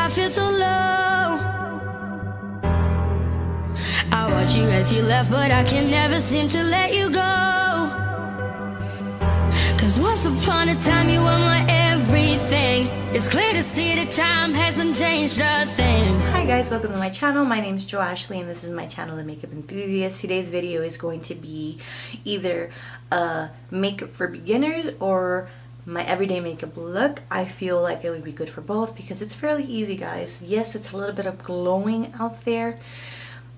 I feel so low. I watch you as you left, but I can never seem to let you go. Cause once upon a time you were my everything. It's clear to see that time hasn't changed a thing. Hi guys, welcome to my channel. My name is Jo Ashley and this is my channel, The Makeup Enthusiast. Today's video is going to be either makeup for beginners or my everyday makeup look. I feel like it would be good for both because it's fairly easy, guys. Yes, it's a little bit of glowing out there,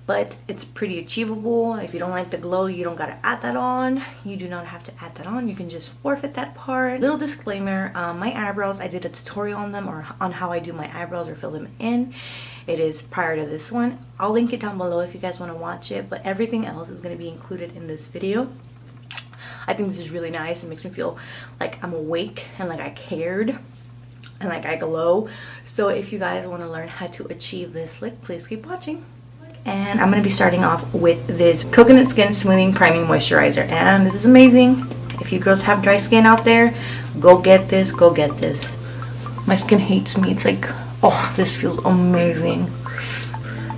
but it's pretty achievable. If you don't like the glow, you don't gotta add that on. You do not have to add that on. You can just forfeit that part. Little disclaimer, my eyebrows, I did a tutorial on them or on how I do my eyebrows or fill them in. It is prior to this one. I'll link it down below if you guys want to watch it, but everything else is going to be included in this video. I think this is really nice. It makes me feel like I'm awake and like I cared and like I glow. So if you guys want to learn how to achieve this look, please keep watching. And I'm going to be starting off with this Coconut Skin Smoothing Priming Moisturizer. And this is amazing. If you girls have dry skin out there, go get this. Go get this. My skin hates me. It's like, oh, this feels amazing.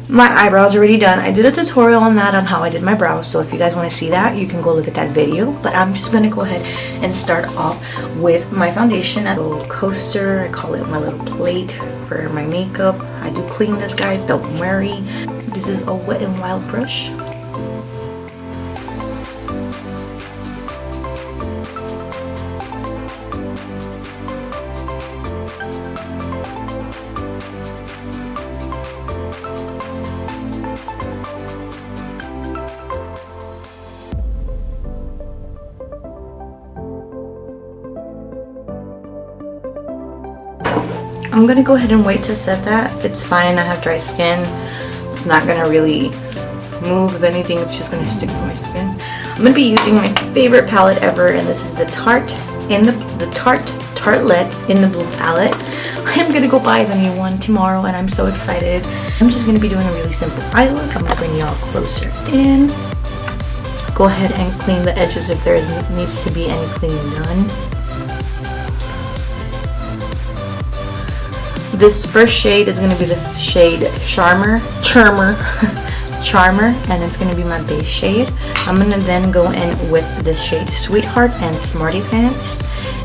My eyebrows are already done. I did a tutorial on that on how I did my brows. So if you guys want to see that, you can go look at that video. But I'm just going to go ahead and start off with my foundation. A little coaster. I call it my little plate for my makeup. I do clean this, guys. Don't worry. This is a Wet n Wild brush. I'm gonna go ahead and wait to set that. It's fine, I have dry skin. It's not gonna really move. If anything, it's just gonna stick to my skin. I'm gonna be using my favorite palette ever, and this is the Tarte Tartelette in the Blue palette. I am gonna go buy the new one tomorrow, and I'm so excited. I'm just gonna be doing a really simple eye look. I'm gonna bring y'all closer in. Go ahead and clean the edges if there needs to be any cleaning done. This first shade is going to be the shade Charmer, and it's going to be my base shade. I'm going to then go in with the shade Sweetheart and Smarty Pants,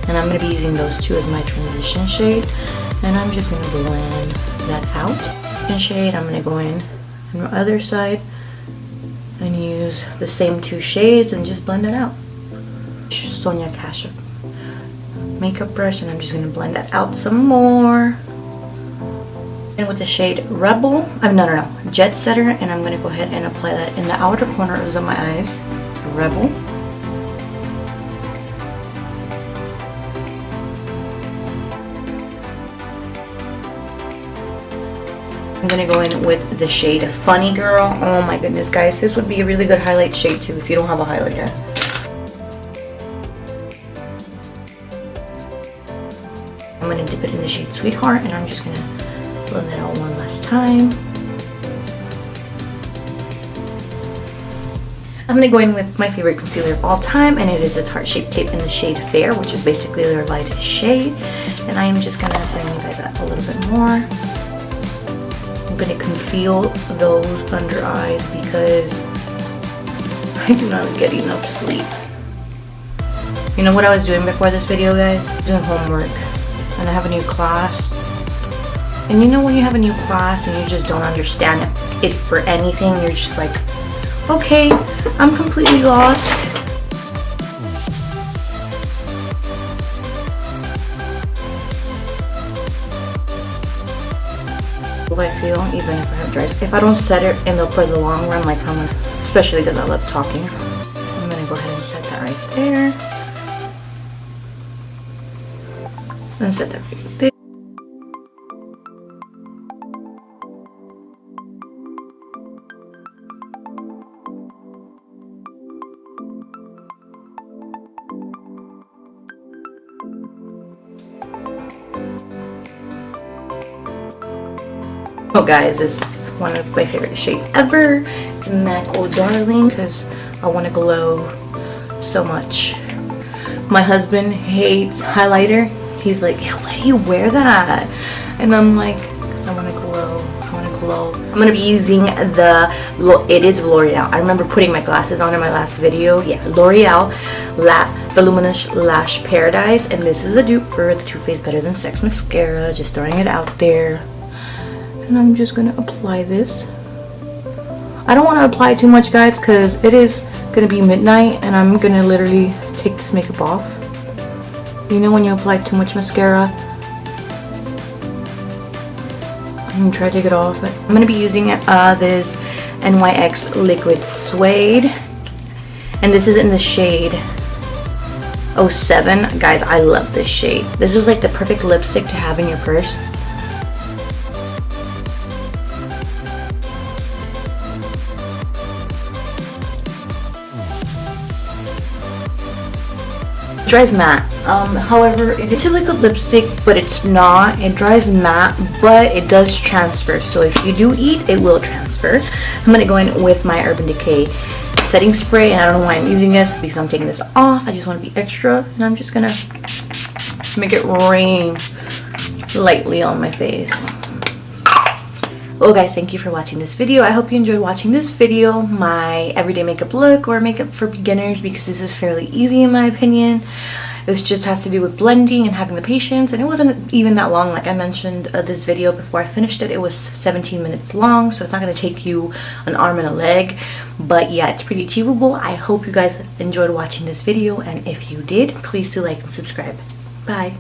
and I'm going to be using those two as my transition shade. And I'm just going to blend that out. And shade, I'm going to go in on the other side and use the same two shades and just blend it out. Sonia Kashuk makeup brush, and I'm just going to blend that out some more. And with the shade Rebel, Jet Setter, and I'm going to go ahead and apply that in the outer corners of my eyes. Rebel. I'm going to go in with the shade Funny Girl. Oh my goodness, guys, this would be a really good highlight shade too if you don't have a highlighter. I'm going to dip it in the shade Sweetheart, and I'm just going to blend that out one last time. I'm going to go in with my favorite concealer of all time, and it is the Tarte Shape Tape in the shade Fair, which is basically their lightest shade. And I am just going to bring you guys up a little bit more. I'm going to conceal those under eyes because I do not get enough sleep. You know what I was doing before this video, guys? Doing homework, and I have a new class. And you know when you have a new class and you just don't understand it for anything, you're just like, okay, I'm completely lost. What I feel, even if I have dry skin, if I don't set it for the long run, like especially because I love talking, I'm gonna go ahead and set that right there. And set that right there. Oh guys, this is one of my favorite shades ever. It's MAC Oh Darling because I want to glow so much. My husband hates highlighter. He's like, why do you wear that? And I'm like, because because I want to glow. I'm going to be using it is L'Oreal. I remember putting my glasses on in my last video. Yeah, L'Oreal Voluminous Lash Paradise. And this is a dupe for the Too Faced Better Than Sex mascara. Just throwing it out there. And I'm just going to apply this. I don't want to apply too much, guys, because it is going to be midnight. And I'm going to literally take this makeup off. You know when you apply too much mascara? I'm going to try to take it off. I'm going to be using this NYX Liquid Suede. And this is in the shade 07. Guys, I love this shade. This is like the perfect lipstick to have in your purse. It dries matte. However, it's a liquid lipstick, but it's not. It dries matte, but it does transfer. So if you do eat, it will transfer. I'm gonna go in with my Urban Decay setting spray, and I don't know why I'm using this because I'm taking this off. I just want to be extra, and I'm just gonna make it rain lightly on my face. Well, guys, thank you for watching this video. I hope you enjoyed watching this video, my everyday makeup look or makeup for beginners, because this is fairly easy in my opinion. This just has to do with blending and having the patience, and it wasn't even that long. Like I mentioned this video before I finished it, it was 17 minutes long, so it's not going to take you an arm and a leg. But yeah, it's pretty achievable. I hope you guys enjoyed watching this video, and if you did, please do like and subscribe. Bye.